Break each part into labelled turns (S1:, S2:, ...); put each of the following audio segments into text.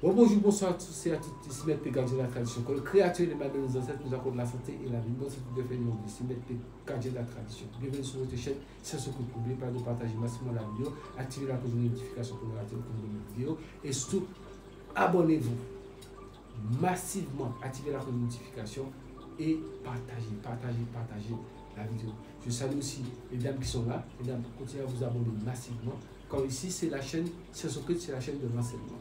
S1: Bon, bonjour, bonsoir à tous et à toutes. Ici Maître Gardien de la tradition. Quand le créateur et les mains de nos ancêtres nous accorde la santé et la vie, nous sommes de faire une ici Maître Gardien de la tradition. Bienvenue sur votre chaîne. Si ce que vous n'oubliez pas de partager massivement la vidéo, activez la cloche de notification pour ne rater aucune de nos vidéos et surtout abonnez-vous massivement, activez la cloche de notification et partagez la vidéo. Je salue aussi les dames qui sont là. Les dames, continuez à vous abonner massivement. Comme ici, c'est la chaîne Sciences Occultes, c'est la chaîne de l'enseignement.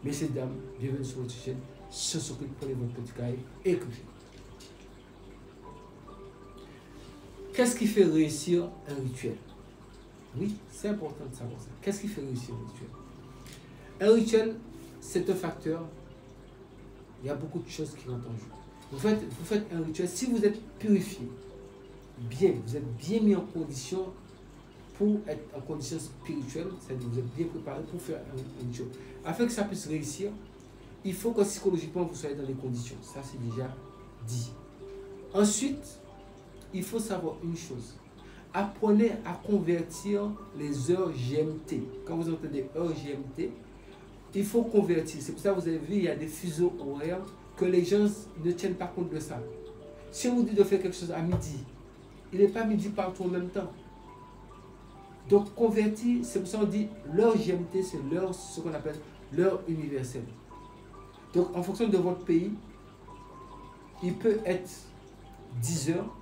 S1: Messieurs, dames, bienvenue sur votre chaîne. Sciences Occultes, prenez votre petit cahier et écoutez. Qu'est-ce qui fait réussir un rituel? Oui, c'est important de savoir ça. Qu'est-ce qui fait réussir un rituel? Un rituel, c'est un facteur. Il y a beaucoup de choses qui rentrent en jeu. Vous faites un rituel. Si vous êtes purifié, vous êtes bien mis en condition pour être en condition spirituelle, c'est-à-dire que vous êtes bien préparé pour faire un rituel. Afin que ça puisse réussir, il faut que psychologiquement vous soyez dans les conditions. Ça, c'est déjà dit. Ensuite, il faut savoir une chose. Apprenez à convertir les heures GMT. Quand vous entendez heures GMT, il faut convertir. C'est pour ça que vous avez vu, il y a des fuseaux horaires que les gens ne tiennent pas compte de ça. Si on vous dit de faire quelque chose à midi, il n'est pas midi partout en même temps. Donc convertir, c'est pour ça qu'on dit l'heure GMT, c'est l'heure, ce qu'on appelle l'heure universelle. Donc en fonction de votre pays, il peut être 10 heures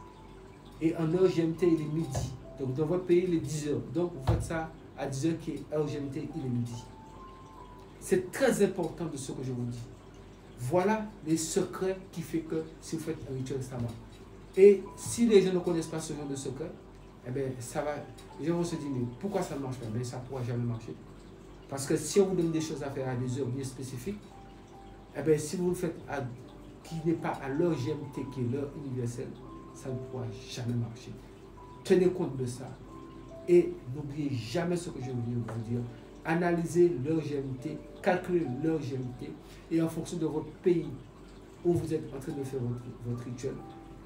S1: et en heure GMT, il est midi. Donc dans votre pays, il est 10 heures. Donc vous faites ça à 10 heures qui est heure GMT, il est midi. C'est très important de ce que je vous dis. Voilà les secrets qui font que si vous faites un rituel, ça marche. Et si les gens ne connaissent pas ce genre de secret, eh bien, ça va, les gens vont se dire, mais pourquoi ça ne marche pas? Ben, ça ne pourra jamais marcher. Parce que si on vous donne des choses à faire à des heures bien spécifiques, eh bien, si vous le faites qui n'est pas à l'heure GMT, qui est l'heure universelle, ça ne pourra jamais marcher. Tenez compte de ça. Et n'oubliez jamais ce que je viens de vous dire. Analysez l'heure GMT, calculez l'heure GMT, et en fonction de votre pays où vous êtes en train de faire votre rituel,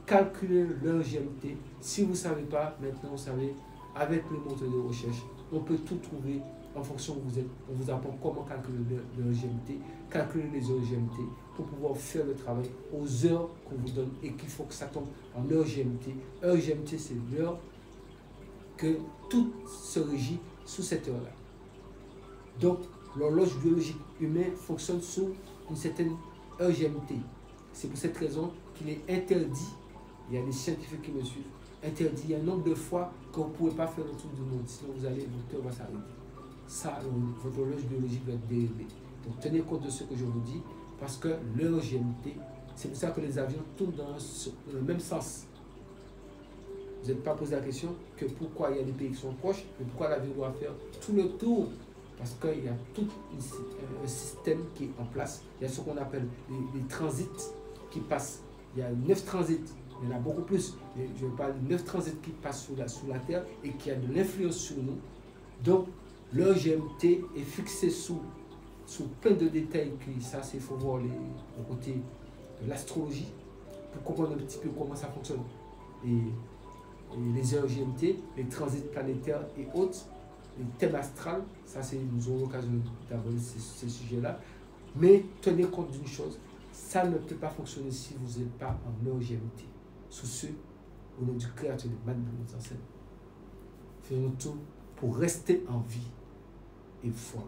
S1: calculez l'heure GMT. Si vous ne savez pas, maintenant vous savez, avec les moteurs de recherche, on peut tout trouver en fonction où vous êtes. On vous apprend comment calculer l'heure GMT, calculer les heures GMT pour pouvoir faire le travail aux heures qu'on vous donne et qu'il faut que ça tombe en heure GMT. Heure GMT, c'est l'heure que tout se régit sous cette heure-là. Donc, l'horloge biologique humaine fonctionne sous une certaine heure GMT. C'est pour cette raison qu'il est interdit. Il y a des scientifiques qui me suivent. Interdit. Il y a un nombre de fois que vous ne pouvez pas faire le tour du monde. Sinon, votre cœur va s'arrêter. Ça, votre horloge biologique va être dérivée. Donc, tenez compte de ce que je vous dis. Parce que l'heure GMT, c'est pour ça que les avions tournent dans le même sens. Vous n'êtes pas posé la question que pourquoi il y a des pays qui sont proches, mais pourquoi l'avion doit faire tout le tour. Parce qu'il y a tout un système qui est en place. Il y a ce qu'on appelle les transits qui passent. Il y a 9 transits. Il y en a beaucoup plus. Mais je parle de 9 transits qui passent sous la Terre et qui a de l'influence sur nous. Donc, l'heure GMT est fixée sous plein de détails. Ça, il faut voir le côté de l'astrologie pour comprendre un petit peu comment ça fonctionne. Et les heures GMT, les transits planétaires et autres, les thèmes astrales, ça nous aurons l'occasion d'aborder ces sujets-là. Mais tenez compte d'une chose, ça ne peut pas fonctionner si vous n'êtes pas en heure GMT. Sous ce, au nom du Créateur des mains de nos ancêtres, faisons tout pour rester en vie et foi.